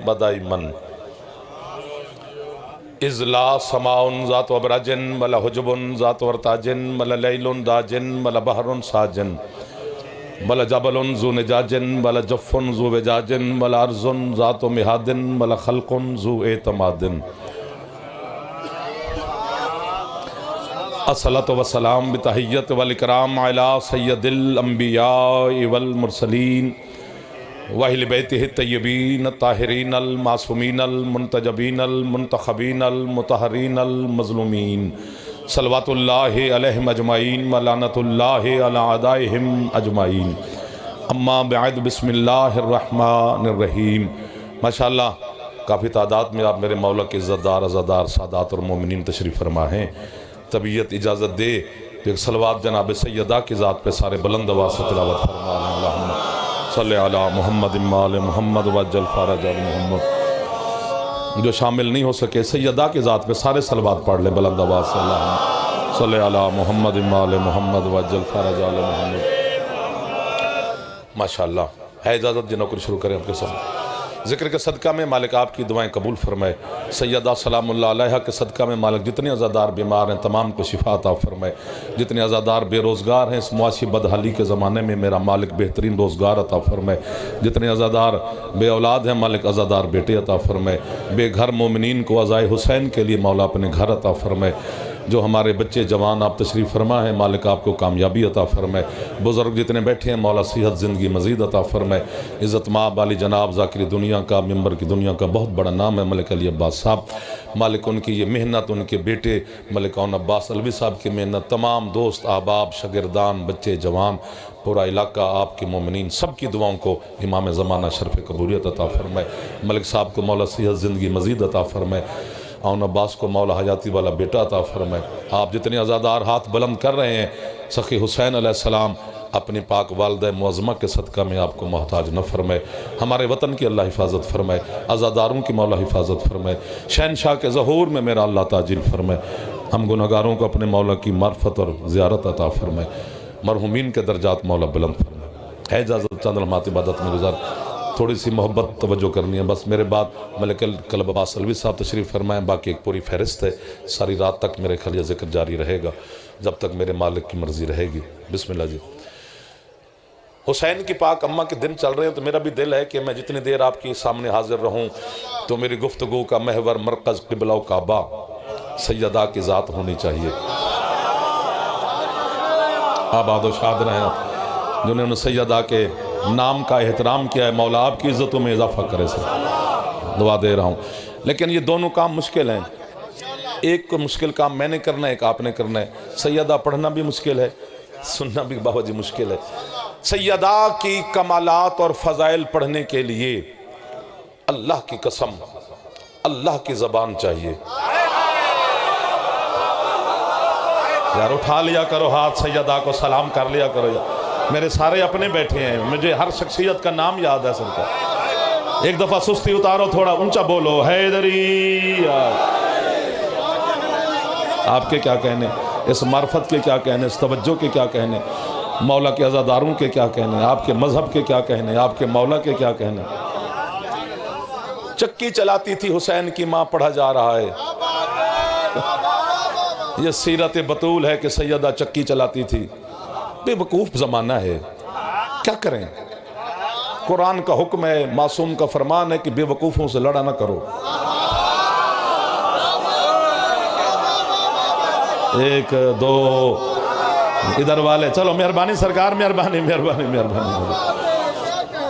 بدائمن اذ لا سماء ذات وبرج ولا حجب ذات ورتاج ولا لیل داج ولا بحر ساج ولا جبل ذو نجاج ولا جف ذو وجاج ولا ارض ذات مہاد ولا خلق ذو اعتماد الصلاة والسلام بتحیت والاکرام علی سید الانبیاء والمرسلین وَأَهْلِ بَيْتِهِ الطَّيِّبِينَ الطَّاهِرِينَ الْمَعْصُومِينَ الْمُنْتَجَبِينَ الْمُنْتَخَبِينَ الْمُطَهَّرِينَ الْمَظْلُومِينَ صلوات اللہ علیہم اجمعین ولعنت اللہ علی اعدائہم اجمعین اما بعد بسم اللہ الرحمن الرحیم۔ ماشاءاللہ کافی تعداد میں آپ میرے مولا کے عزتدار عزادار سادات اور مومنین تشریف فرما ہیں۔ طبیعت اجازت دے تو ایک صلوات جناب سیدہ کی ذات پہ سارے بلند آواز سے تلاوت فرما لیں۔ اللہم صلی علی محمد مال محمد وجل فرج محمد۔ جو شامل نہیں ہو سکے سیدہ کی ذات پہ سارے صلوات پڑھ لیں بلند آواز سے۔ اللہم صلی علی محمد مال محمد وجل فرج محمد۔ ماشاءاللہ ہے اجازت جنہوں کو شروع کریں آپ کے ساتھ ذکر کے صدقہ میں مالک آپ کی دعائیں قبول فرمائے۔ سیدہ سلام اللہ علیہ کے صدقہ میں مالک جتنے عزادار بیمار ہیں تمام کو شفا عطا فرمائے۔ جتنے عزادار بے روزگار ہیں اس معاشی بدحالی کے زمانے میں میرا مالک بہترین روزگار عطا فرمائے۔ جتنے عزادار بے اولاد ہیں مالک عزادار بیٹے عطا فرمائے۔ بے گھر مومنین کو عزائے حسین کے لیے مولا اپنے گھر عطا فرمائے۔ جو ہمارے بچے جوان آپ تشریف فرما ہیں مالک آپ کو کامیابی عطا فرمائے۔ بزرگ جتنے بیٹھے ہیں مولا صحت زندگی مزید عطا فرمائے۔ عزت مآب علی جناب ذاکر دنیا کا ممبر کی دنیا کا بہت بڑا نام ہے ملک علی عباس صاحب۔ مالک ان کی یہ محنت ان کے بیٹے ملک اون عباس علوی صاحب کی محنت تمام دوست احباب شاگردان بچے جوان پورا علاقہ آپ کے مومنین سب کی دعاؤں کو امام زمانہ شرف قبولیت عطا فرمائے۔ ملک صاحب کو مولا صحت زندگی مزید عطا فرمائے۔ اون عباس کو مولا حیاتی والا بیٹا عطا فرمائے۔ آپ جتنے عزادار ہاتھ بلند کر رہے ہیں سخی حسین علیہ السلام اپنی پاک والدہ معظمہ کے صدقہ میں آپ کو محتاج نہ فرمائے۔ ہمارے وطن کی اللہ حفاظت فرمائے۔ عزاداروں کی مولا حفاظت فرمائے۔ شہنشاہ کے ظہور میں میرا اللہ تاجل فرمائے۔ ہم گناہگاروں کو اپنے مولا کی معرفت اور زیارت عطا فرمائے۔ مرحومین کے درجات مولا بلند فرمائے۔ ہے اجازت چند لمحات عبادت میں گزار تھوڑی سی محبت توجہ کرنی ہے بس میرے بعد ملک قلب عباس علوی صاحب تشریف فرمائیں۔ باقی ایک پوری فہرست ہے ساری رات تک میرے خیال یہ ذکر جاری رہے گا جب تک میرے مالک کی مرضی رہے گی۔ بسم اللہ جی۔ حسین کی پاک اماں کے دن چل رہے ہیں تو میرا بھی دل ہے کہ میں جتنی دیر آپ کی سامنے حاضر رہوں تو میری گفتگو کا محور مرکز قبلہ و کعبہ سیدہ کی ذات ہونی چاہیے۔ آباد و شاد رہیں جنہوں نے سیدہ کے نام کا احترام کیا ہے مولا آپ کی عزتوں میں اضافہ کرے سر دعا دے رہا ہوں۔ لیکن یہ دونوں کام مشکل ہیں۔ ایک کو مشکل کام میں نے کرنا ہے ایک آپ نے کرنا ہے۔ سیدہ پڑھنا بھی مشکل ہے سننا بھی بابا جی مشکل ہے۔ سیدہ کی کمالات اور فضائل پڑھنے کے لیے اللہ کی قسم اللہ کی زبان چاہیے۔ یار اٹھا لیا کرو ہاتھ سیدہ کو سلام کر لیا کرو یار۔ میرے سارے اپنے بیٹھے ہیں مجھے ہر شخصیت کا نام یاد ہے سر کا۔ ایک دفعہ سستی اتارو تھوڑا اونچا بولو حیدری۔ آپ کے کیا کہنے اس معرفت کے کیا کہنے اس توجہ کے کیا کہنے مولا کے عزاداروں کے کیا کہنے آپ کے مذہب کے کیا کہنے آپ کے مولا کے کیا کہنے۔ چکی چلاتی تھی حسین کی ماں پڑھا جا رہا ہے۔ یہ سیرت بطول ہے کہ سیدہ چکی چلاتی تھی۔ بے وقوف زمانہ ہے کیا کریں۔ قرآن کا حکم ہے معصوم کا فرمان ہے کہ بے وقوفوں سے لڑا نہ کرو۔ ایک دو ادھر والے چلو مہربانی سرکار مہربانی مہربانی مہربانی۔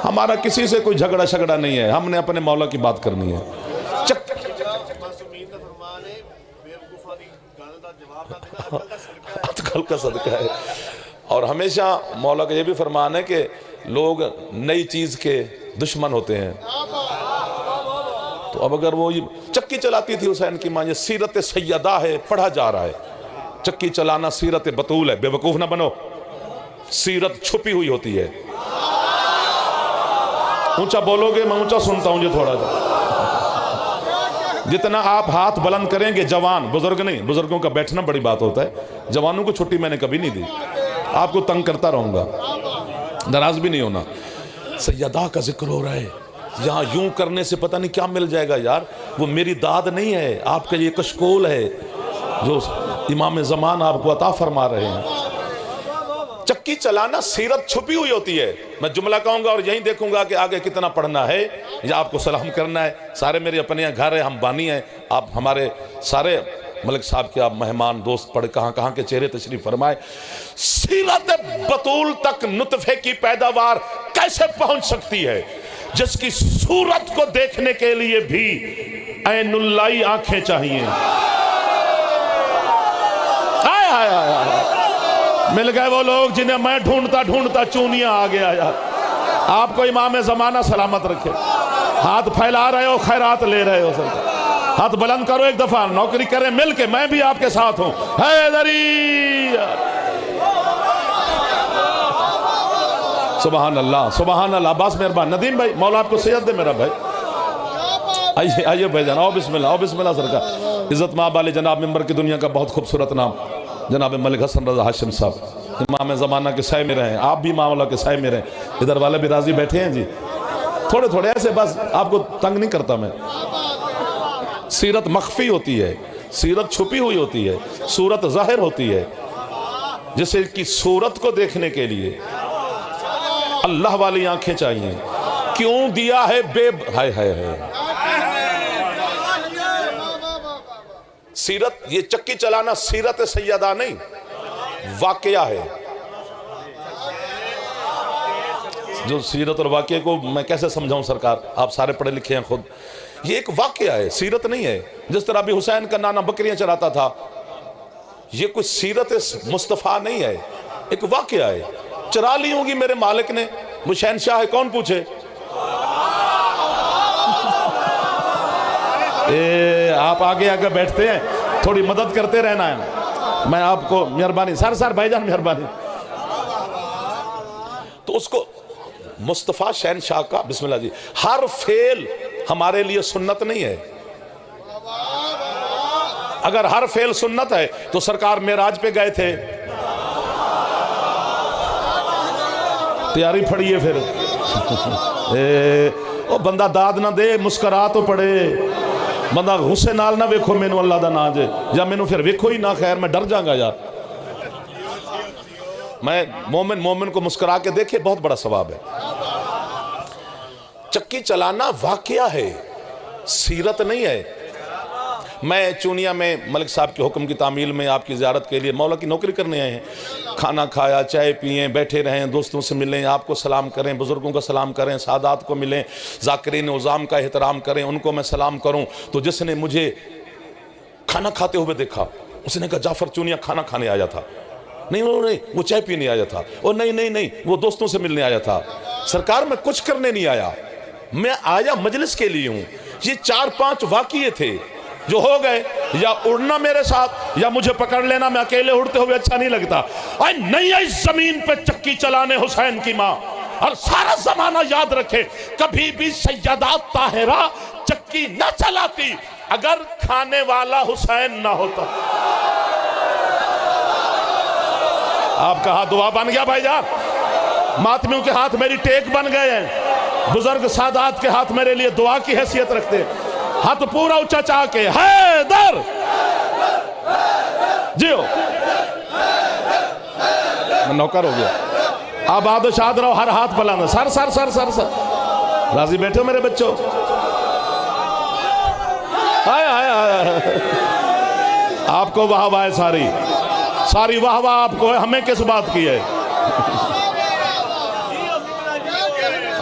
ہمارا کسی سے کوئی جھگڑا شگڑا نہیں ہے ہم نے اپنے مولا کی بات کرنی ہے۔ عقل کا صدقہ ہے۔ اور ہمیشہ مولا کا یہ بھی فرمان ہے کہ لوگ نئی چیز کے دشمن ہوتے ہیں۔ تو اب اگر وہ چکی چلاتی تھی حسین کی ماں یہ سیرت سیدہ ہے پڑھا جا رہا ہے۔ چکی چلانا سیرت بطول ہے بے وقوف نہ بنو۔ سیرت چھپی ہوئی ہوتی ہے۔ اونچا بولو گے میں اونچا سنتا ہوں یہ تھوڑا جا۔ جتنا آپ ہاتھ بلند کریں گے جوان بزرگ نہیں بزرگوں کا بیٹھنا بڑی بات ہوتا ہے۔ جوانوں کو چھٹی میں نے کبھی نہیں دی آپ کو تنگ کرتا رہوں گا ناراض بھی نہیں ہونا۔ سیدہ کا ذکر ہو رہا ہے یہاں یوں کرنے سے پتہ نہیں کیا مل جائے گا یار. وہ میری داد نہیں ہے، آپ کا یہ کشکول ہے جو امام زمان آپ کو عطا فرما رہے ہیں. چکی چلانا سیرت چھپی ہوئی ہوتی ہے. میں جملہ کہوں گا اور یہیں دیکھوں گا کہ آگے کتنا پڑھنا ہے یا آپ کو سلام کرنا ہے. سارے میرے اپنے گھر ہیں، ہم بانی ہیں. آپ ہمارے سارے ملک صاحب کے آپ مہمان دوست پڑھ کہاں کہاں کے چہرے تشریف فرمائے. سیرت بطول تک نطفے کی پیداوار کیسے پہنچ سکتی ہے جس کی صورت کو دیکھنے کے لیے بھی عین اللہ آنکھیں چاہیے. مل گئے وہ لوگ جنہیں میں ڈھونڈتا ڈھونڈتا چونیاں آ گیا یار. آپ کو امام زمانہ سلامت رکھے. ہاتھ پھیلا رہے ہو، خیرات لے رہے ہو، سر ہاتھ بلند کرو ایک دفعہ، نوکری کریں مل کے، میں بھی آپ کے ساتھ ہوں. حیدری سبحان اللہ سبحان اللہ. عباس مہربان، ندیم بھائی مولا آپ کو سید دے میرا بھائی. آئیے آئیے بھائی جان، آؤ بسم اللہ، آؤ بسم اللہ. سرکار عزت مآب والے جناب ممبر کی دنیا کا بہت خوبصورت نام جناب ملک حسن رضا ہاشم صاحب امام زمانہ کے سائے میں رہیں. آپ بھی امام اللہ کے سائے میں رہیں. ادھر والے بھی راضی بیٹھے ہیں جی، تھوڑے تھوڑے ایسے، بس آپ کو تنگ نہیں کرتا میں. سیرت مخفی ہوتی ہے، سیرت چھپی ہوئی ہوتی ہے، صورت ظاہر ہوتی ہے. جسے کی صورت کو دیکھنے کے لیے اللہ والی آنکھیں چاہیے. کیوں دیا ہے بے ہائے ہائے ہائے. سیرت، یہ چکی چلانا سیرت سیدہ نہیں، واقعہ ہے. جو سیرت اور واقعے کو میں کیسے سمجھاؤں سرکار، آپ سارے پڑھے لکھے ہیں خود. یہ ایک واقعہ ہے، سیرت نہیں ہے. جس طرح بھی حسین کا نانا بکریاں چراتا تھا، یہ کوئی سیرت مصطفیٰ نہیں ہے، ایک واقعہ ہے. چرا لی ہوں گی میرے مالک نے، وہ شہنشاہ ہے، کون پوچھے. آپ آگے آگے بیٹھتے ہیں، تھوڑی مدد کرتے رہنا ہے. میں آپ کو مہربانی سر بھائی جان مہربانی. تو اس کو مصطفیٰ شہنشاہ کا بسم اللہ جی. ہر فعل ہمارے لیے سنت نہیں ہے. اگر ہر فعل سنت ہے تو سرکار معراج پہ گئے تھے. تیاری پھڑیے پھر. او بندہ داد نہ دے، مسکرا تو پڑے. بندہ غصے نال نہ ویکھو مینو اللہ دا نا جے، یا مینو پھر ویکھو ہی نہ، خیر میں ڈر جاؤں گا یار. میں مومن کو مسکرا کے دیکھے، بہت بڑا ثواب ہے. چکی چلانا واقعہ ہے، سیرت نہیں ہے. میں چونیا میں ملک صاحب کے حکم کی تعمیل میں آپ کی زیارت کے لیے مولا کی نوکری کرنے آئے ہیں. کھانا کھایا، چائے پئیں، بیٹھے رہیں، دوستوں سے ملیں، آپ کو سلام کریں، بزرگوں کا سلام کریں، سادات کو ملیں، ذاکرین عظام کا احترام کریں، ان کو میں سلام کروں. تو جس نے مجھے کھانا کھاتے ہوئے دیکھا، اس نے کہا جعفر چونیا کھانا کھانے آیا تھا. نہیں وہ چائے پینے آیا تھا. اور نہیں وہ دوستوں سے ملنے آیا تھا. سرکار میں کچھ کرنے نہیں آیا، میں آیا مجلس کے لیے ہوں. یہ 4-5 واقعے تھے جو ہو گئے. یا اڑنا میرے ساتھ یا مجھے پکڑ لینا، میں اکیلے اڑتے ہوئے اچھا نہیں لگتا. نہیں آئی زمین پہ چکی چلانے حسین کی ماں. اور سارا زمانہ یاد رکھے، کبھی بھی سیدہ طاہرہ چکی نہ چلاتی اگر کھانے والا حسین نہ ہوتا. آپ کا ہاتھ دعا بن گیا بھائی جان. ماتمیوں کے ہاتھ میری ٹیک بن گئے ہیں. بزرگ سادات کے ہاتھ میرے لیے دعا کی حیثیت رکھتے ہیں. ہاتھ پورا اونچا چاہ کے حیدر جیو. میں نوکر ہو گیا. آباد و شاد رہو، ہر ہاتھ بلانا. سر سر سر سر سر راضی بیٹھے ہو میرے بچوں. آپ کو واہ واہ ساری واہ واہ آپ کو ہے. ہمیں کس بات کی ہے؟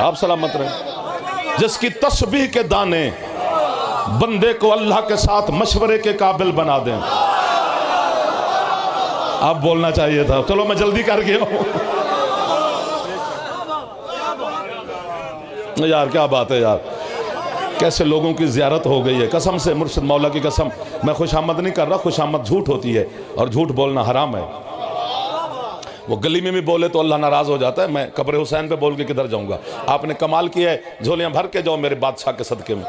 آپ سلامت رہیں. جس کی تسبیح کے دانے بندے کو اللہ کے ساتھ مشورے کے قابل بنا دیں. آپ بولنا چاہیے تھا، چلو میں جلدی کر گیا ہوں. یار کیا بات ہے یار، کیسے لوگوں کی زیارت ہو گئی ہے. قسم سے مرشد مولا کی قسم، میں خوش آمد نہیں کر رہا. خوش آمد جھوٹ ہوتی ہے اور جھوٹ بولنا حرام ہے. وہ گلی میں بھی بولے تو اللہ ناراض ہو جاتا ہے. میں قبر حسین پہ بول کے کدھر جاؤں گا؟ آپ نے کمال کیا ہے، جھولیاں بھر کے جاؤ میرے بادشاہ کے صدقے میں.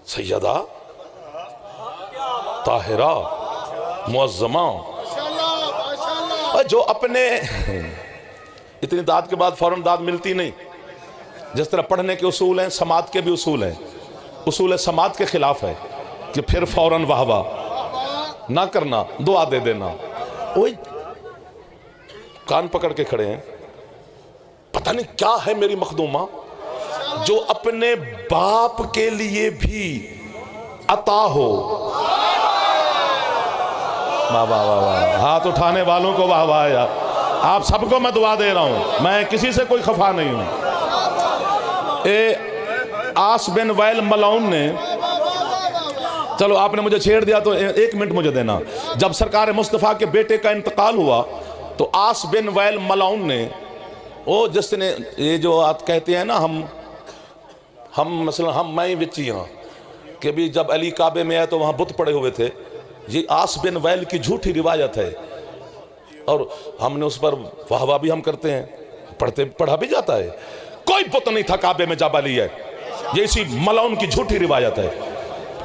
سیدہ طاہرہ معظمہ، جو اپنے اتنی داد کے بعد فوراً داد ملتی نہیں. جس طرح پڑھنے کے اصول ہیں سماعت کے بھی اصول ہیں، اصول سماعت کے خلاف ہے کہ پھر فوراً واہ واہ نہ کرنا، دعا دے دینا۔ وہی کان پکڑ کے کھڑے ہیں، پتہ نہیں کیا ہے میری مخدومہ جو اپنے باپ کے لیے بھی عطا ہو۔ واہ واہ واہ واہ، ہاتھ اٹھانے والوں کو واہ واہ یار، آپ سب کو میں دعا دے رہا ہوں، میں کسی سے کوئی خفا نہیں ہوں۔ آس بن وائل ملعون نے، چلو آپ نے مجھے چھیڑ دیا تو 1 منٹ مجھے دینا، جب سرکار مصطفیٰ کے بیٹے کا انتقال ہوا تو آس بن وائل ملعون نے، وہ جس نے یہ جو آپ کہتے ہیں نا ہم مثلا میں وچی ہاں کہ بھی جب علی کعبے میں آئے تو وہاں بت پڑے ہوئے تھے، یہ آس بن وائل کی جھوٹی روایت ہے اور ہم نے اس پر واہ واہ بھی ہم کرتے ہیں، پڑھا بھی جاتا ہے۔ کوئی بت نہیں تھا کعبے میں جب علی ہے، یہ اسی ملعون کی جھوٹی روایت ہے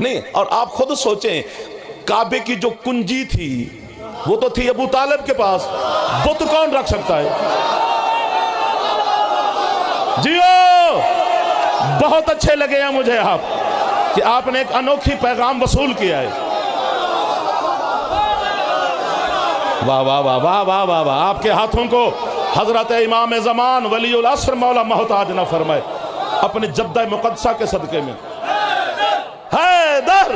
نہیں۔ اور آپ خود سوچیں کعبے کی جو کنجی تھی وہ تو تھی ابو طالب کے پاس، بت کون رکھ سکتا ہے؟ جیو بہت اچھے لگے ہیں مجھے آپ کہ آپ نے ایک انوکھی پیغام وصول کیا ہے۔ واہ واہ واہ واہ واہ واہ واہ، آپ کے ہاتھوں کو حضرت امام زمان ولی العصر مولا محتاج نہ فرمائے اپنی جدہ مقدسہ کے صدقے میں۔ حیدر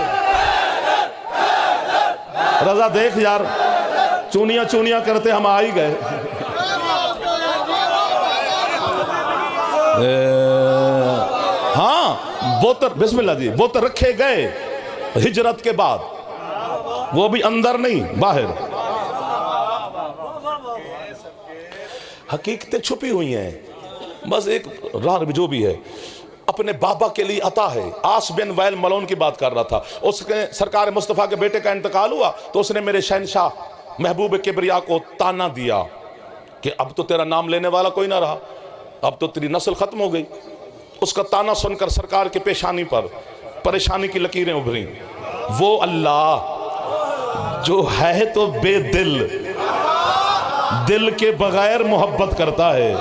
رضا دیکھ یار، چونیاں چونیاں کرتے ہم آ ہی گئے۔ ہاں بوتر، بسم اللہ جی، بوتر رکھے گئے ہجرت کے بعد، وہ بھی اندر نہیں باہر۔ حقیقتیں چھپی ہوئی ہیں، بس ایک راہ جو بھی ہے اپنے بابا کے لیے عطا ہے۔ آس بن وائل ملعون کی بات کر رہا تھا، اس نے سرکار مصطفیٰ کے بیٹے کا انتقال ہوا تو اس نے میرے شہنشاہ محبوب کبریا کو تانا دیا کہ اب تو تیرا نام لینے والا کوئی نہ رہا، اب تو تیری نسل ختم ہو گئی۔ اس کا تانا سن کر سرکار کی پیشانی پر پریشانی کی لکیریں ابھریں۔ وہ اللہ جو ہے تو بے دل، دل کے بغیر محبت کرتا ہے۔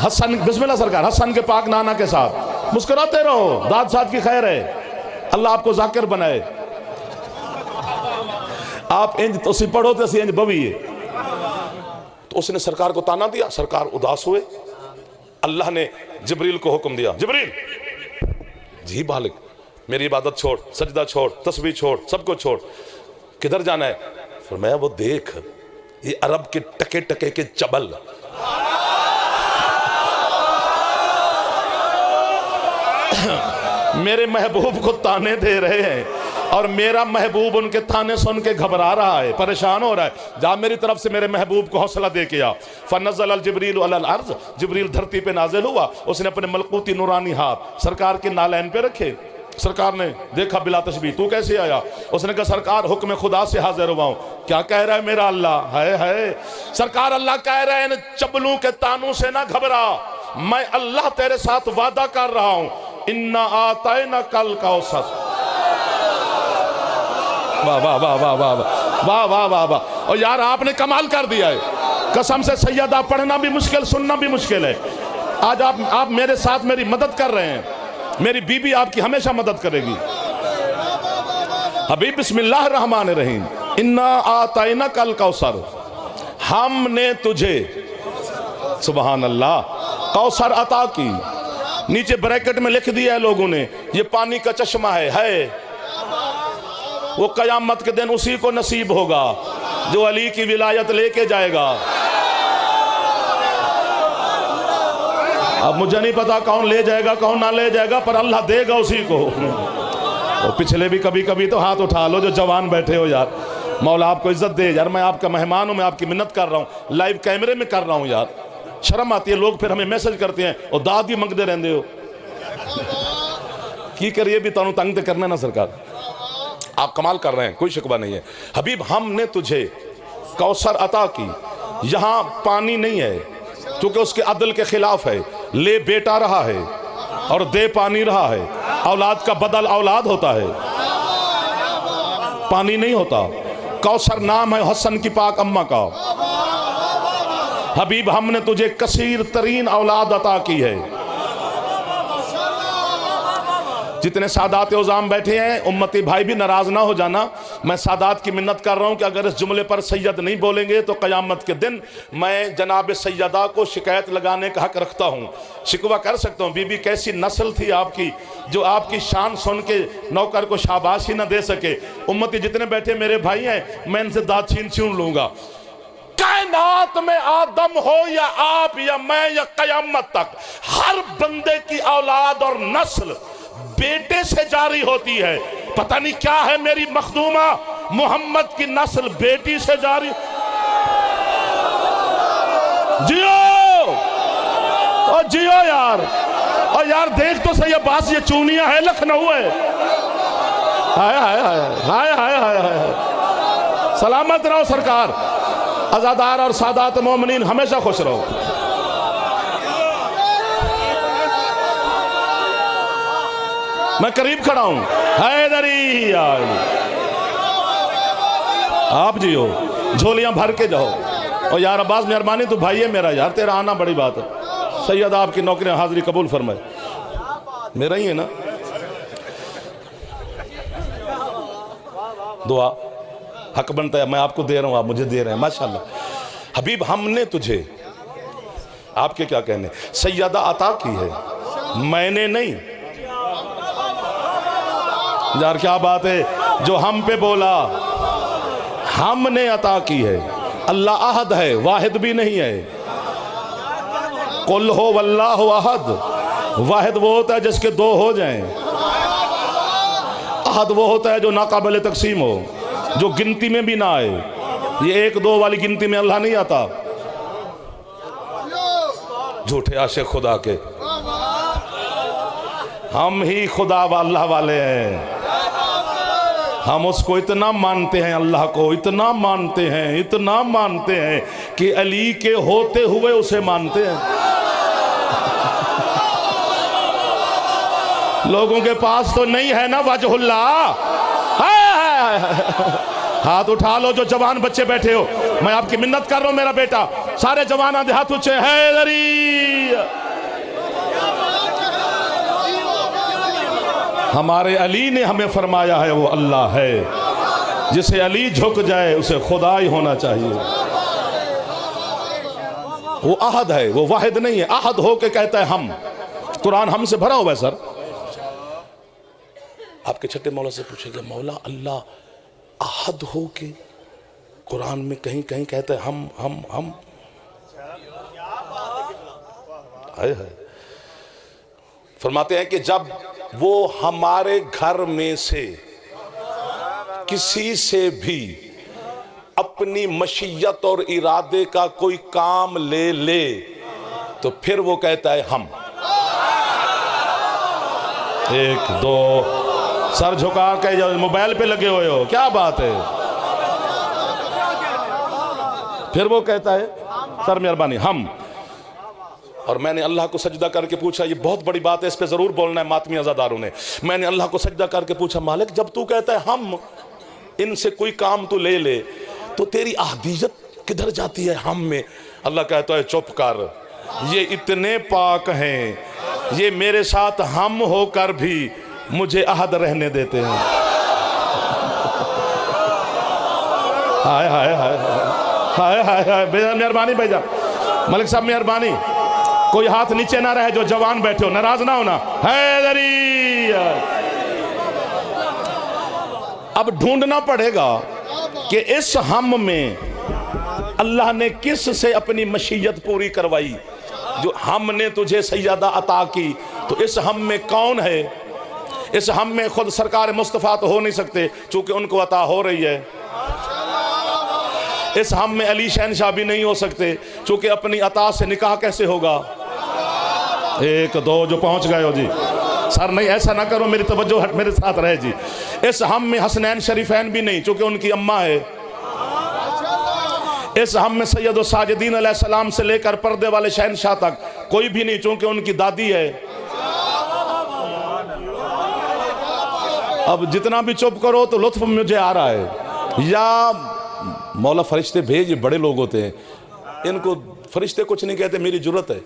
حسن، بسم اللہ سرکار، حسن کے پاک نانا کے ساتھ مسکراتے رہو، داد ساتھ کی خیر ہے، اللہ آپ کو ذاکر بنائے۔ آپ انج تو سی پڑھو تو سی انج بوی ہے، تو اس نے سرکار کو تانا دیا، سرکار اداس ہوئے۔ اللہ نے جبریل کو حکم دیا، جبریل جی بالک میری عبادت چھوڑ، سجدہ چھوڑ، تسبیح چھوڑ، سب کو چھوڑ، کدھر جانا ہے؟ فرمایا وہ دیکھ یہ عرب کے ٹکے ٹکے کے چبل میرے محبوب کو تانے دے رہے ہیں اور میرا محبوب ان کے تانے سن کے گھبرا رہا ہے، پریشان ہو رہا ہے۔ جا میری طرف سے میرے محبوب کو حوصلہ دے کے آ۔ فنزل الجبریل علی الارض، جبریل دھرتی پہ نازل ہوا، اس نے اپنے ملکوتی نورانی ہاتھ سرکار کے نالین پہ رکھے۔ سرکار نے دیکھا بلا تشبیہ، تو کیسے آیا؟ اس نے کہا سرکار حکم خدا سے حاضر ہوا ہوں۔ کیا کہہ رہا ہے میرا اللہ؟ ہے سرکار اللہ کہہ رہے ہیں چبلوں کے تانوں سے نہ گھبرا، میں اللہ تیرے ساتھ وعدہ کر رہا ہوں، اِنَّا آتَيْنَكَ الْكَوْثَرَ۔ واہ واہ واہ واہ واہ واہ واہ واہ واہ، اور یار آپ نے کمال کر دیا ہے، قسم سے سیدہ پڑھنا بھی مشکل، سننا بھی مشکل ہے۔ آج آپ میرے ساتھ میری مدد کر رہے ہیں، میری بی بی آپ کی ہمیشہ مدد کرے گی۔ حبیب بسم اللہ الرحمن الرحیم، اِنَّا آتَيْنَكَ الْكَوْثَرَ، ہم نے تجھے سبحان اللہ کوثر عطا کی۔ نیچے بریکٹ میں لکھ دیا ہے لوگوں نے، یہ پانی کا چشمہ ہے، وہ قیامت کے دن اسی کو نصیب ہوگا جو علی کی ولایت لے کے جائے گا۔ اب مجھے نہیں پتا کون لے جائے گا کون نہ لے جائے گا، پر اللہ دے گا اسی کو۔ اور پچھلے بھی کبھی کبھی تو ہاتھ اٹھا لو جو جوان بیٹھے ہو یار، مولا آپ کو عزت دے یار، میں آپ کا مہمان ہوں، میں آپ کی منت کر رہا ہوں، لائیو کیمرے میں کر رہا ہوں یار، شرم آتی ہے، لوگ پھر ہمیں میسج کرتے ہیں اور داد بھی منگتے رہندے ہو کی کریے بھی تانوں تنگ تے کرنا نا سرکار، آپ کمال کر رہے ہیں، کوئی شکوہ نہیں ہے۔ حبیب ہم نے تجھے کوثر عطا کی، یہاں پانی نہیں ہے کیونکہ اس کے عدل کے خلاف ہے، لے بیٹا رہا ہے اور دے پانی رہا ہے، اولاد کا بدل اولاد ہوتا ہے، پانی نہیں ہوتا۔ کوثر نام ہے حسن کی پاک اماں کا، حبیب ہم نے تجھے کثیر ترین اولاد عطا کی ہے۔ جتنے سادات عظام بیٹھے ہیں امتی بھائی بھی ناراض نہ ہو جانا، میں سادات کی منت کر رہا ہوں کہ اگر اس جملے پر سید نہیں بولیں گے تو قیامت کے دن میں جناب سیدہ کو شکایت لگانے کا حق رکھتا ہوں، شکوہ کر سکتا ہوں۔ بی بی کیسی نسل تھی آپ کی جو آپ کی شان سن کے نوکر کو شاباش ہی نہ دے سکے۔ امتی جتنے بیٹھے میرے بھائی ہیں میں ان سے داد چھین لوں گا۔ کائنات میں آدم ہو یا آپ یا میں یا قیامت تک، ہر بندے کی اولاد اور نسل بیٹے سے جاری ہوتی ہے۔ پتہ نہیں کیا ہے میری مخدومہ، محمد کی نسل بیٹی سے جاری۔ جیو او جیو یار، اور یار دیکھ تو صحیح عباس یہ چونیاں ہے لکھنؤ ہے۔ ہائے ہائے ہائے ہائے ہائے ہائے ہائے، سلامت رہو سرکار، عزادار اور سادات مومنین ہمیشہ خوش رہو۔ میں قریب کھڑا ہوں، حیدری آپ جی ہو، جھولیاں بھر کے جاؤ۔ اور یار عباس مہربانی تو بھائی ہے میرا یار، تیرا آنا بڑی بات ہے۔ سید آپ کی نوکری حاضری قبول فرمائے، میرا ہی ہے نا۔ دعا حق بنتا ہے، میں آپ کو دے رہا ہوں، آپ مجھے دے رہے ہیں، ماشاءاللہ۔ حبیب ہم نے تجھے، آپ کے کیا کہنے، سیدہ عطا کی ہے، میں نے نہیں۔ یار کیا بات ہے جو ہم پہ بولا، ہم نے عطا کی ہے۔ اللہ احد ہے، واحد بھی نہیں ہے۔ قل ہو واللہ احد، واحد وہ ہوتا ہے جس کے دو ہو جائیں، احد وہ ہوتا ہے جو ناقابل تقسیم ہو، جو گنتی میں بھی نہ آئے۔ یہ ایک دو والی گنتی میں اللہ نہیں آتا۔ جھوٹے عاشق خدا کے، ہم ہی خدا و اللہ والے ہیں۔ ہم اس کو اتنا مانتے ہیں، اللہ کو اتنا مانتے ہیں، اتنا مانتے ہیں کہ علی کے ہوتے ہوئے اسے مانتے ہیں۔ لوگوں کے پاس تو نہیں ہے نا وجہ اللہ۔ ہاتھ اٹھا لو جو جوان بچے بیٹھے ہو، میں آپ کی منت کر رہا ہوں میرا بیٹا، سارے جواناں دے ہاتھ اونچے، حیدری۔ ہمارے علی نے ہمیں فرمایا ہے وہ اللہ ہے، جسے علی جھک جائے اسے خدا ہی ہونا چاہیے۔ وہ احد ہے، وہ واحد نہیں ہے، احد ہو کے کہتا ہے ہم۔ قرآن ہم سے بھرا ہوا ہے سر۔ آپ کے چھٹے مولا سے پوچھے گا مولا اللہ احد ہو کے قرآن میں کہیں کہیں کہتا ہے ہم ہائے ہائے۔ فرماتے ہیں کہ جب وہ ہمارے گھر میں سے کسی سے بھی اپنی مشیت اور ارادے کا کوئی کام لے لے تو پھر وہ کہتا ہے ہم۔ ایک دو، سر جھکا کے موبائل پہ لگے ہوئے ہو، کیا بات ہے؟ پھر وہ کہتا ہے سر مہربانی ہم۔ اور میں نے اللہ کو سجدہ کر کے پوچھا، یہ بہت بڑی بات ہے، اس پہ ضرور بولنا ہے ماتمی عزاداروں نے۔ میں نے اللہ کو سجدہ کر کے پوچھا مالک جب تو کہتا ہے ہم ان سے کوئی کام تو لے لے تو تیری احدیت کدھر جاتی ہے ہم میں؟ اللہ کہتا ہے چپ کر، یہ اتنے پاک ہیں، یہ میرے ساتھ ہم ہو کر بھی مجھے عہد رہنے دیتے ہیں۔ ہائے ہائے ہائے ہائے ہائے ہائے، مہربانی بھیجا ملک صاحب، مہربانی کوئی ہاتھ نیچے نہ رہے جو جوان بیٹھے ہو، ناراض نہ ہونا۔ حیدری اب ڈھونڈنا پڑے گا کہ اس ہم میں اللہ نے کس سے اپنی مشیت پوری کروائی۔ جو ہم نے تجھے سیدہ عطا کی تو اس ہم میں کون ہے؟ اس ہم میں خود سرکار مصطفیٰ تو ہو نہیں سکتے چونکہ ان کو عطا ہو رہی ہے۔ اس ہم میں علی شہنشاہ بھی نہیں ہو سکتے چونکہ اپنی عطا سے نکاح کیسے ہوگا؟ ایک دو جو پہنچ گئے ہو جی، سر نہیں ایسا نہ کرو، میری توجہ ہٹ میرے ساتھ رہے جی۔ اس ہم میں حسنین شریفین بھی نہیں چونکہ ان کی اماں ہے۔ اس ہم میں سید الساجدین علیہ السلام سے لے کر پردے والے شہنشاہ تک کوئی بھی نہیں چونکہ ان کی دادی ہے۔ اب جتنا بھی چپ کرو تو لطف مجھے آ رہا ہے، یا مولا فرشتے بھیج، یہ بڑے لوگ ہوتے ہیں، ان کو فرشتے کچھ نہیں کہتے، میری جرت ہے،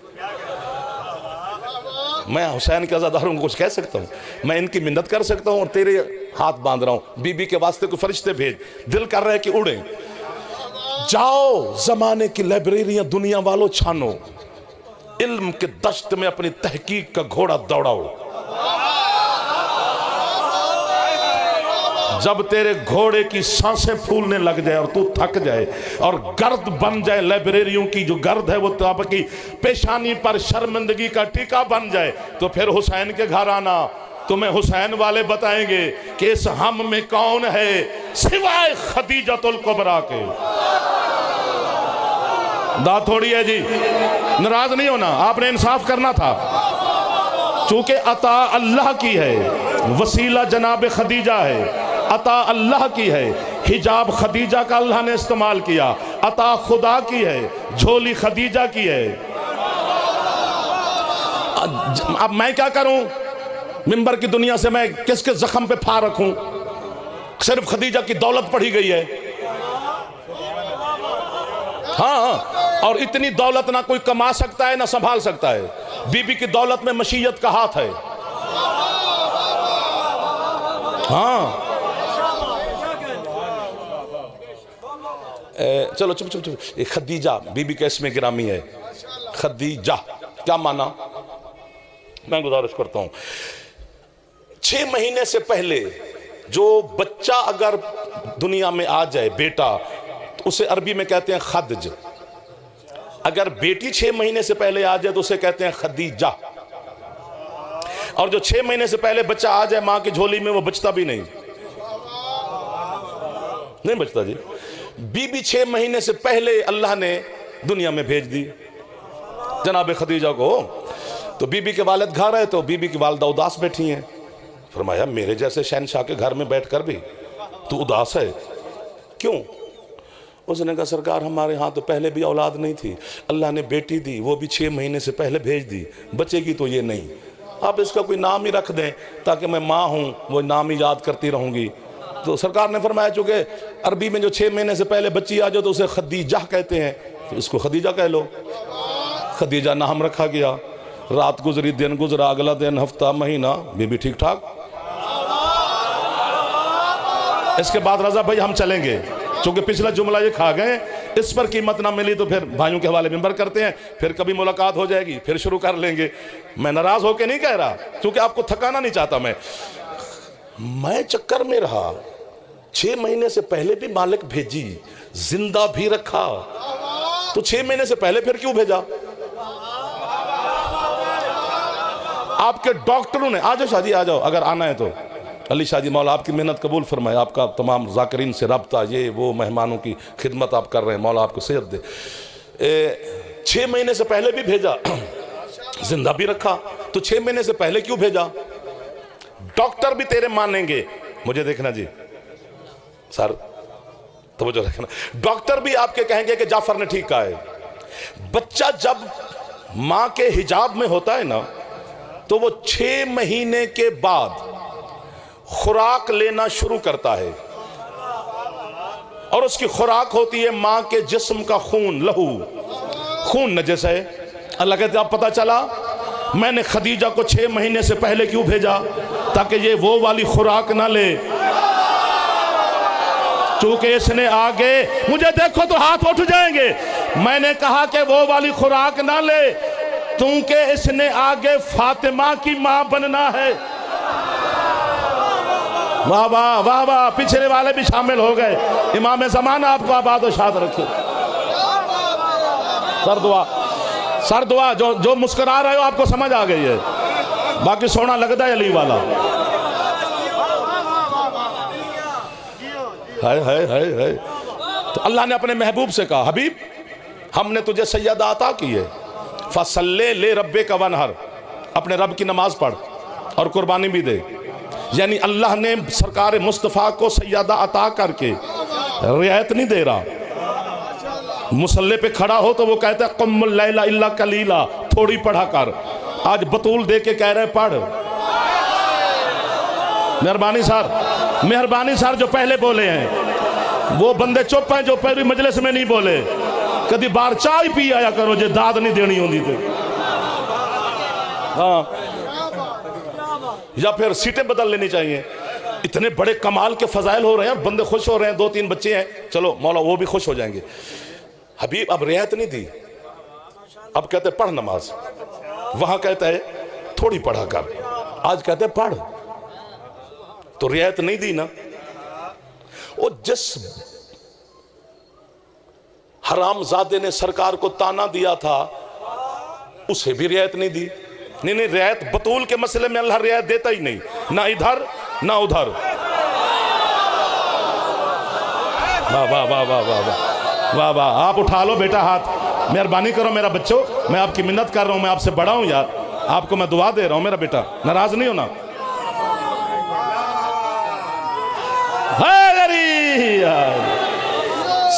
میں حسین کے عزاداروں کو کچھ کہہ سکتا ہوں؟ میں ان کی منت کر سکتا ہوں اور تیرے ہاتھ باندھ رہا ہوں؟ بی بی کے واسطے کوئی فرشتے بھیج، دل کر رہا ہے کہ اڑیں۔ جاؤ زمانے کی لائبریریاں دنیا والوں چھانو، علم کے دشت میں اپنی تحقیق کا گھوڑا دوڑاؤ۔ جب تیرے گھوڑے کی سانسیں پھولنے لگ جائے اور تو تھک جائے اور گرد بن جائے، لائبریریوں کی جو گرد ہے وہ تو آپ کی پیشانی پر شرمندگی کا ٹیکا بن جائے، تو پھر حسین کے گھر آنا، تمہیں حسین والے بتائیں گے کہ اس ہم میں کون ہے سوائے خدیجۃ الکبریٰ کے۔ داد تھوڑی ہے جی، ناراض نہیں ہونا، آپ نے انصاف کرنا تھا، چونکہ عطا اللہ کی ہے، وسیلہ جناب خدیجہ ہے، عطا اللہ کی ہے، حجاب خدیجہ کا اللہ نے استعمال کیا، عطا خدا کی ہے، جھولی خدیجہ کی ہے۔ اب میں کیا کروں؟ منبر کی دنیا سے میں کس کے زخم پہ پھا رکھوں؟ صرف خدیجہ کی دولت پڑھی گئی ہے، ہاں، اور اتنی دولت نہ کوئی کما سکتا ہے نہ سنبھال سکتا ہے۔ بی بی کی دولت میں مشیت کا ہاتھ ہے، ہاں۔ چلو چپ چپ چپ، خدیجہ بی بی کا اسم گرامی ہے، خدیجہ کیا معنی؟ میں گزارش کرتا ہوں، 6 مہینے سے پہلے جو بچہ اگر دنیا میں آ جائے، بیٹا، تو اسے عربی میں کہتے ہیں خدج۔ اگر بیٹی 6 مہینے سے پہلے آ جائے تو اسے کہتے ہیں خدیجہ۔ اور جو 6 مہینے سے پہلے بچہ آ جائے ماں کی جھولی میں، وہ بچتا بھی نہیں بچتا جی۔ بی بی 6 مہینے سے پہلے اللہ نے دنیا میں بھیج دی جناب خدیجہ کو۔ تو بی بی کے والد گھر ہے تو بی بی کی والدہ اداس بیٹھی ہیں۔ فرمایا میرے جیسے شہنشاہ کے گھر میں بیٹھ کر بھی تو اداس ہے، کیوں؟ اس نے کہا سرکار ہمارے ہاں تو پہلے بھی اولاد نہیں تھی، اللہ نے بیٹی دی، وہ بھی 6 مہینے سے پہلے بھیج دی، بچے گی تو یہ نہیں، آپ اس کا کوئی نام ہی رکھ دیں تاکہ میں ماں ہوں وہ نام ہی یاد کرتی رہوں گی۔ تو سرکار نے فرمایا چونکہ عربی میں جو 6 مہینے سے پہلے بچی آ جائے تو اسے خدیجہ کہتے ہیں، تو اس کو خدیجہ کہہ لو۔ خدیجہ نام رکھا گیا، رات گزری دن گزرا، اگلا دن ہفتہ مہینہ، بی بی ٹھیک ٹھاک۔ اس کے بعد رضا بھائی ہم چلیں گے، چونکہ پچھلا جملہ یہ کھا گئے، اس پر قیمت نہ ملی تو پھر بھائیوں کے حوالے منبر کرتے ہیں، پھر کبھی ملاقات ہو جائے گی، پھر شروع کر لیں گے۔ میں ناراض ہو کے نہیں کہہ رہا، کیونکہ آپ کو تھکانا نہیں چاہتا۔ میں چکر میں رہا، 6 مہینے سے پہلے بھی مالک بھیجی، زندہ بھی رکھا، تو 6 مہینے سے پہلے پھر کیوں بھیجا؟ آپ کے ڈاکٹروں نے، آ جاؤ شاہ جی آ جاؤ اگر آنا ہے تو، علی شاہ جی مولا آپ کی محنت قبول فرمائے، آپ کا تمام ذاکرین سے رابطہ، یہ وہ مہمانوں کی خدمت آپ کر رہے ہیں، مولا آپ کو صحت دے۔ 6 مہینے سے پہلے بھی بھیجا، زندہ بھی رکھا، تو 6 مہینے سے پہلے کیوں بھیجا؟ ڈاکٹر بھی تیرے مانیں گے، مجھے دیکھنا جی سر توجہ رکھنا، ڈاکٹر بھی آپ کے کہیں گے کہ جعفر نے ٹھیک کہا ہے۔ بچہ جب ماں کے حجاب میں ہوتا ہے نا تو وہ 6 مہینے کے بعد خوراک لینا شروع کرتا ہے، اور اس کی خوراک ہوتی ہے ماں کے جسم کا خون، لہو، خون نجس ہے۔ اللہ کہتے اب پتہ چلا میں نے خدیجہ کو 6 مہینے سے پہلے کیوں بھیجا؟ تاکہ یہ وہ والی خوراک نہ لے، چونکہ اس نے آگے، مجھے دیکھو تو ہاتھ اٹھ جائیں گے، میں نے کہا کہ وہ والی خوراک نہ لے کیونکہ اس نے آگے فاطمہ کی ماں بننا ہے۔ واہ واہ واہ واہ، پچھلے والے بھی شامل ہو گئے۔ امام زمانہ آپ کو آباد و شاد رکھے۔ سر دعا جو مسکرا رہے ہو آپ کو سمجھ آ گئی ہے، باقی سونا لگتا ہے علی والا۔ ہے تو اللہ نے اپنے محبوب سے کہا حبیب ہم نے تجھے سیدہ عطا کی ہے، فَصَلِّ لِرَبِّكَ وَانْحَرْ، اپنے رب کی نماز پڑھ اور قربانی بھی دے۔ یعنی اللہ نے سرکار مصطفیٰ کو سیدہ عطا کر کے رعایت نہیں دے رہا۔ مصلی پہ کھڑا ہو تو وہ کہتا ہے قم اللیل الا قلیلا، تھوڑی پڑھا کر، آج بطول دے کے کہہ رہے پڑھ۔ مہربانی سار جو پہلے بولے ہیں، وہ بندے چپ ہیں جو پہلی مجلس میں نہیں بولے۔ کدی بار چائے پی آیا کرو جے داد نہیں دینی ہوندی تے ہاں، یا پھر سیٹیں بدل لینی چاہیے. اتنے بڑے کمال کے فضائل ہو رہے ہیں، بندے خوش ہو رہے ہیں، 2-3 بچے ہیں، چلو مولا وہ بھی خوش ہو جائیں گے. حبیب اب رعایت نہیں دی، اب کہتے پڑھ نماز. وہاں کہتا ہے تھوڑی پڑھا کر، آج کہتے پڑھ. تو رعایت نہیں دی نا. وہ جس حرام زادے نے سرکار کو تانا دیا تھا اسے بھی رعایت نہیں دی. نہیں رعایت بطول کے مسئلے میں اللہ رعایت دیتا ہی نہیں، نہ ادھر نہ ادھر. واہ واہ واہ واہ واہ واہ واہ. آپ اٹھا لو بیٹا ہاتھ، مہربانی کرو میرا بچوں، میں آپ کی منت کر رہا ہوں، میں آپ سے بڑا ہوں یار، آپ کو میں دعا دے رہا ہوں میرا بیٹا، ناراض نہیں ہونا.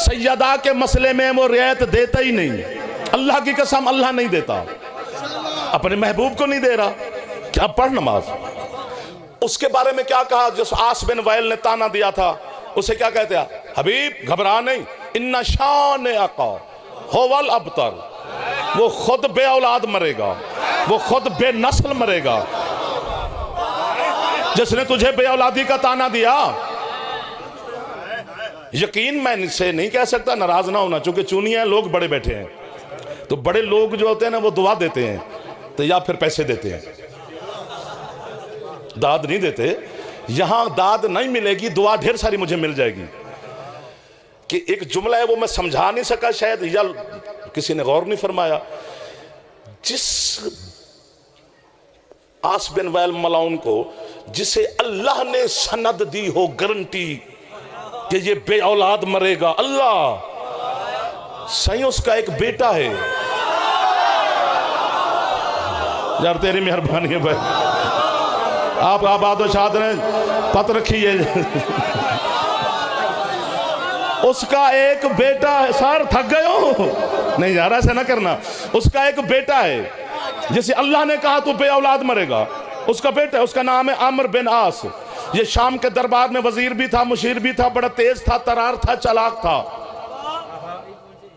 سیدہ کے مسئلے میں وہ رعایت دیتا ہی نہیں. اللہ کی قسم اللہ نہیں دیتا، اپنے محبوب کو نہیں دے رہا. کیا پڑھ نماز. اس کے بارے میں کیا کہا جس آس بن وائل نے تانا دیا تھا، اسے کیا کہتے ہیں؟ حبیب گھبرا نہیں، ان شان آقا هو الابتر. وہ خود بے اولاد مرے گا، وہ خود بے نسل مرے گا. جس نے تجھے بے اولادی کا تانا دیا، یقین میں سے نہیں کہہ سکتا، ناراض نہ ہونا، چونکہ چونی ہیں لوگ بڑے بیٹھے ہیں، تو بڑے لوگ جو ہوتے ہیں نا وہ دعا دیتے ہیں تو یا پھر پیسے دیتے ہیں، داد نہیں دیتے. یہاں داد نہیں ملے گی، دعا ڈھیر ساری مجھے مل جائے گی. کہ ایک جملہ ہے وہ میں سمجھا نہیں سکا شاید، یا کسی نے غور نہیں فرمایا. جس آس بن وائل ملاؤن کو، جسے اللہ نے سند دی ہو گارنٹی کہ یہ بے اولاد مرے گا، اللہ سائیں اس کا ایک بیٹا ہے. یار تیری مہربانی ہے بھائی، آپ آباد و شاد نے پت رکھیے. اس کا ایک بیٹا ہے. سار تھک گئے ہو؟ نہیں یار ایسا نہ کرنا. اس کا ایک بیٹا ہے جسے اللہ نے کہا تو بے اولاد مرے گا. اس کا بیٹا ہے، اس کا نام ہے عمرو بن عاص. یہ شام کے دربار میں وزیر بھی تھا، مشیر بھی تھا، بڑا تیز تھا، ترار تھا، چالاک تھا.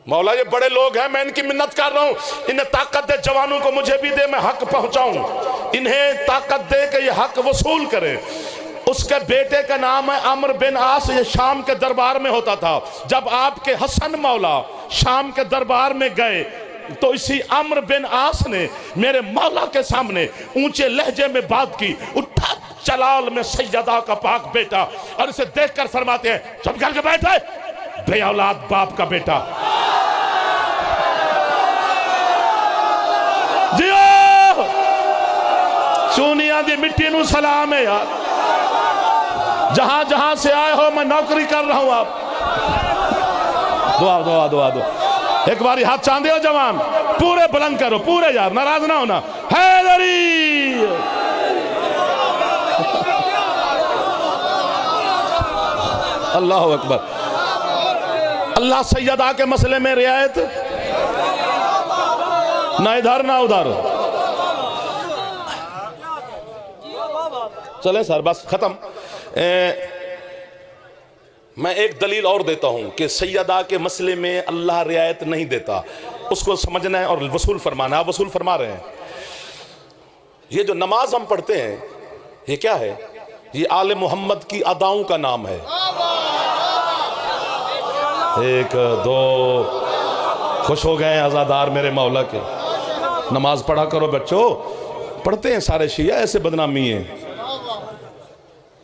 مولا یہ بڑے لوگ ہیں، میں ان کی منت کر رہا ہوں، انہیں طاقت دے، جوانوں کو مجھے بھی دے، میں حق پہنچاؤں. انہیں طاقت دے کہ یہ حق وصول کرے. اس کے بیٹے کا نام ہے عمرو بن عاص. یہ شام کے دربار میں ہوتا تھا. جب آپ کے حسن مولا شام کے دربار میں گئے تو اسی عمرو بن عاص نے میرے مولا کے سامنے اونچے لہجے میں بات کی. اٹھا چلال میں سیدہ کا پاک بیٹا، اور اسے دیکھ کر فرماتے ہیں چپ کر کے بیٹھے، بے اولاد باپ کا بیٹا. جیو چونیاں دی مٹی نو سلام ہے یار. جہاں جہاں سے آئے ہو میں نوکری کر رہا ہوں. آپ دعا دعا دعا دعا. ایک باری ہاتھ چاندے ہو جوان، پورے بلند کرو، پورے یار، ناراض نہ ہونا. حیدری اللہ اکبر. اللہ سیدہ کے مسئلے میں رعایت نہ ادھر نہ ادھر. چلیں سر بس ختم. میں ایک دلیل اور دیتا ہوں کہ سیدہ کے مسئلے میں اللہ رعایت نہیں دیتا. اس کو سمجھنا ہے اور وصول فرمانا ہے. آپ وصول فرما رہے ہیں. یہ جو نماز ہم پڑھتے ہیں یہ کیا ہے؟ یہ آل محمد کی اداؤں کا نام ہے. 1 2 خوش ہو گئے ہیں عزادار میرے مولا کے. نماز پڑھا کرو بچوں. پڑھتے ہیں سارے شیعہ، ایسے بدنامی ہیں.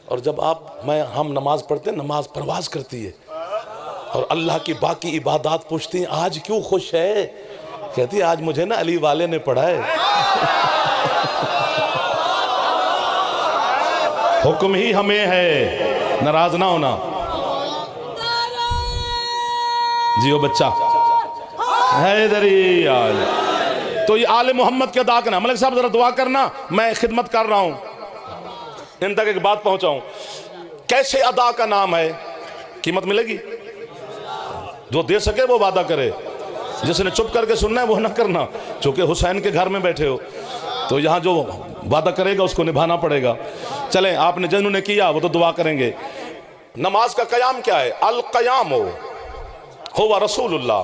اور جب ہم نماز پڑھتے ہیں، نماز پرواز کرتی ہے اور اللہ کی باقی عبادات پوچھتی ہیں آج کیوں خوش ہے؟ کہتی ہے آج مجھے نا علی والے نے پڑھا ہے. حکم ہی ہمیں ہے، ناراض نہ ہونا. جیو بچہ حیدری. تو یہ آل محمد کے ادا کرنا. ملک صاحب ذرا دعا کرنا، میں خدمت کر رہا ہوں، ان تک ایک بات پہنچاؤں. کیسے ادا کا نام ہے؟ قیمت ملے گی. جو دے سکے وہ وعدہ کرے. جس نے چپ کر کے سننا ہے وہ نہ کرنا. چونکہ حسین کے گھر میں بیٹھے ہو تو یہاں جو وعدہ کرے گا اس کو نبھانا پڑے گا. چلیں آپ نے جنہوں نے کیا وہ تو دعا کریں گے. نماز کا قیام کیا ہے؟ القیام ہوا رسول اللہ.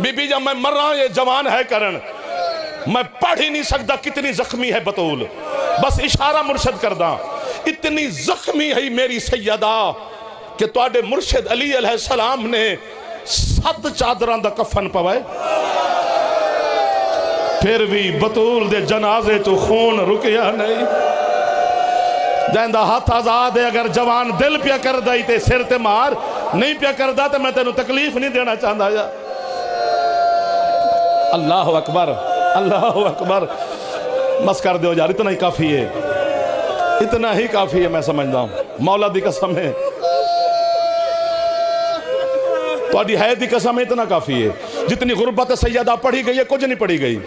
بی بی جب میں مر رہا ہوں یہ جوان ہے کرن میں پڑھ ہی نہیں سکتا کتنی زخمی ہے بطول بس اشارہ مرشد کردہ اتنی زخمی ہے میری سیدہ کہ تواڈے مرشد علی علیہ السلام نے 7 چادران دا کفن پوائے پھر بھی بطول دے جنازے تو خون رکیا نہیں جائندہ ہاتھ آزاد ہے اگر جوان دل پیا کر دائی تے سر تے مار نہیں پیا کر دا تے میں تینوں تکلیف نہیں دینا چاہتا جا اللہ اکبر اللہ اکبر بس کر دیو یار اتنا ہی کافی ہے اتنا ہی کافی ہے میں سمجھتا ہوں مولا دی قسم ہے تو آدھی ہے دی قسم ہے اتنا کافی ہے جتنی غربت سیدہ پڑھی گئی ہے کچھ نہیں پڑھی گئی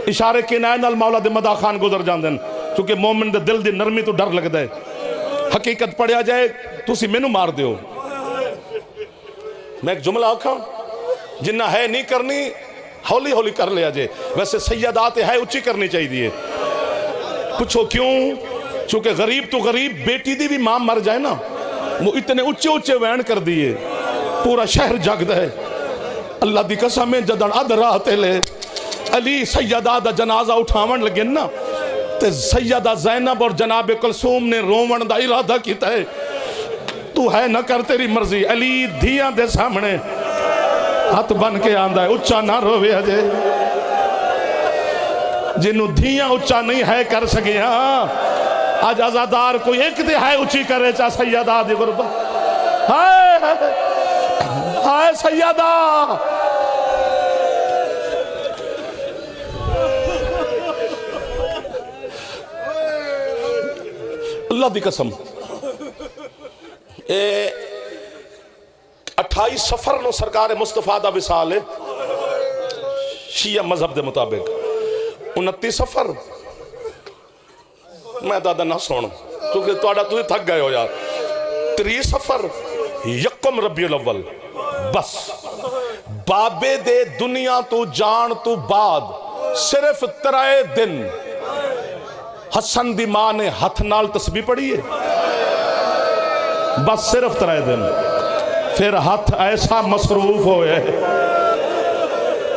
اشارے کے نائن المولا دے مدا خان گزر جاندن چونکہ مومن دے دل دی نرمی تو ڈر لگ دے حقیقت پڑھیا جائے تو اسی میں نو مار دیو میں ایک جملہ آکھاں جنہ ہے نہیں کرنی ہولی ہولی کر لیا جائے ویسے سیدات ہے اچھی کرنی چاہیے دیئے پوچھو کیوں چونکہ غریب تو غریب بیٹی دی بھی ماں مر جائے نا وہ اتنے اچھے اچھے وین کر دیئے پورا شہر جگ دے اللہ دی قسم میں جدن اد راتے لے علی سیدہ دا جنازہ اٹھاون لگے نا تے سیدہ زینب اور جناب کلثوم نے رومن دا ارادہ کیتا ہے تو ہے نہ کر تیری مرضی علی دھیاں دے سامنے ہاتھ بن کے آندہ ہے اچھا نہ روے اجے جنہوں دھیاں اچھا نہیں ہے کر سکیا آج ازادار کوئی ایک دے ہے اچھی کرے چاہ سیدہ دی غربت ہائے سیدہ اللہ دی قسم 28 سفر نو سرکار مصطفیٰ دا وصال ہے شیعہ مذہب دے مطابق 29 سفر میں دادا نہ سونا کیونکہ توڑا تجھے تھک گئے ہو یار 3 سفر یکم ربیع الاول بس بابے دے دنیا تو جان تو بعد صرف 3 دن حسن دی ماں نے ہتھ نال تسبیح پڑھی ہے بس صرف 3 دن پھر ہاتھ ایسا مصروف ہوئے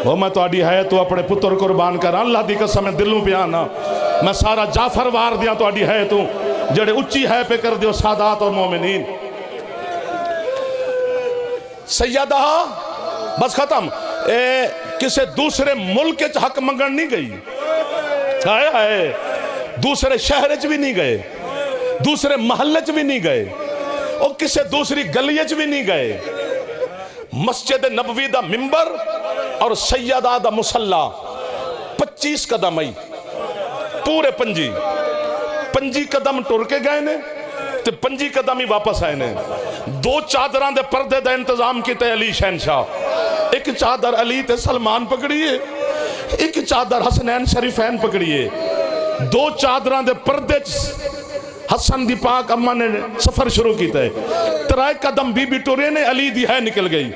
وہ میں تو آڈی ہے تو اپنے پتر قربان کر اللہ دی قسم دلوں پہ آنا میں سارا جعفر وار دیا تو آڈی ہے تو جڑے اچھی ہے پہ کر دیو سادات اور مومنین سیدہ بس ختم کسے دوسرے ملک حق منگن نہیں گئی ہے دوسرے شہر بھی نہیں گئے دوسرے محلے بھی نہیں گئے اور کسے دوسری گلیج بھی نہیں گئے مسجد نبوی دا ممبر اور سیدہ دا مسلح 25 قدم آئی پورے 25 قدم ٹر کے گئے نے تے 25 قدم ہی واپس آئے نے 2 چادران دے پردے دا انتظام کیتے علی شہنشاہ ایک چادر علی تے سلمان پکڑیے ایک چادر حسنین شریفین پکڑیے 2 چادران دے پردے حسن دی پاک اممہ نے سفر شروع کیتا ہے 3 قدم بی بی ٹورے نے علی دی ہے نکل گئی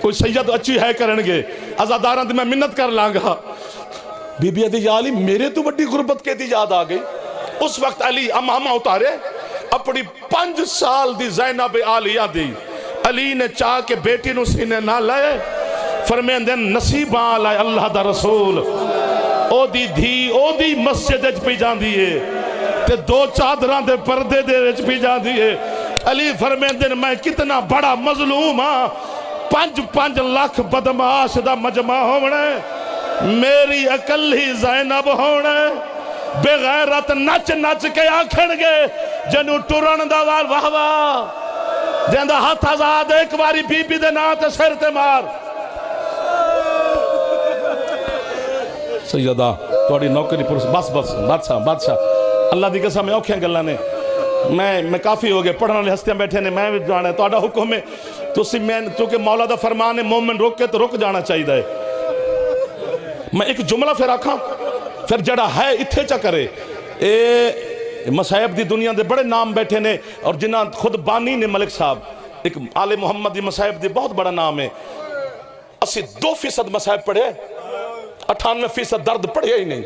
کوئی سید اچھی ہے کرنگے ازاداران دی میں منت کر لانگا بی بی ادھی یا علی میرے تو بڑی غربت کے دی یاد آ گئی اس وقت علی امامہ اتارے اپنی 5 سال دی زینب عالیہ دی علی نے چاہ کے بیٹی نو سینے نہ لائے فرمین دن نصیباں لائے اللہ دا رسول او دی دھی او دی مسجد اچ پی جان دیئے تے 2 چادران دے پردے دے وچ پی جان دیئے علی فرمین دن میں کتنا بڑا مظلوم ہاں 5 لاکھ بدماش دا مجمع ہونے میری عقل ہی زینب ہونے بغیرت نچ نچ کے آکھن گے جنو ٹرن دا وار واہ واہ جیندہ ہاتھ آزاد ایک باری بی بی دے ناتے سر تے مار سیدہ توڑی نوکری پرس بس بادشاہ اللہ دی قسم میں اوکھیں گلہ نے میں کافی ہو گئے پڑھنے والے ہستیاں بیٹھے نے میں بھی جانا ہے توڑا حکم ہے تو اسی میں چونکہ مولا دا فرمان ہے مومن روک کے تو رک جانا چاہیے ہے میں ایک جملہ پھر آکھاں پھر جڑا ہے اتھے چا کرے مسائب دی دنیا دے بڑے نام بیٹھے نے اور جنہ خود بانی نے ملک صاحب ایک آل محمد دی مسائب دی بہت بڑا نام ہے 82% مسائب پڑھے 98% درد پڑھے ہی نہیں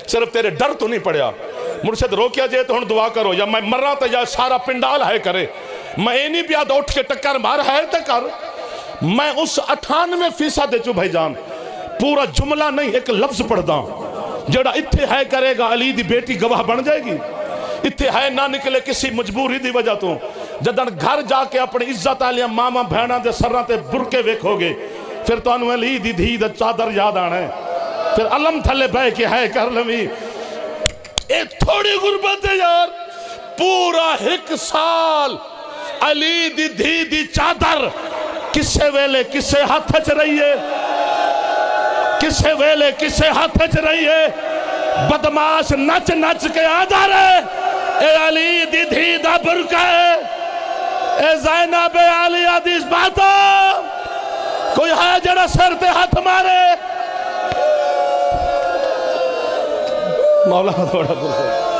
صرف تیرے ڈر تو نہیں پڑھیا مرشد روکیا جائے تو ہن دعا کرو یا میں مرنا تا یا سارا پنڈال ہے کرے میں نہیں بیاد اٹھ کے ٹکر مار ہے تا کر میں اس 98% چو بھائی جان پورا جملہ نہیں ایک لفظ پڑھدا ہوں جڑا اتھے ہے کرے گا علی دی بیٹی گواہ بن جائے گی، اتھے ہے نہ نکلے کسی مجبوری دی وجہ تو جدن گھر جا کے اپنی عزت آلیاں ماما بہناں دے سراں تے برکے ویکھو گے پھر تو انہوں علی دی دھی دا چادر یاد آنا ہے، پھر علم تھلے بے کے ہے کر لمی اے تھوڑی غربت ہے یار، پورا 1 سال علی دی دھی دی چادر کسے ویلے کسے ہاتھ چ رہی ہے، کسے ویلے کسے ہاتھ چ رہی ہے، بدماش نچ نچ کے آدھا رہے اے علی دی دھی دا برکہ ہے، اے زینب علیہ دی اس باتوں کوئی ہے جڑا سر تے ہاتھ مارے مولا تھوڑا برکہ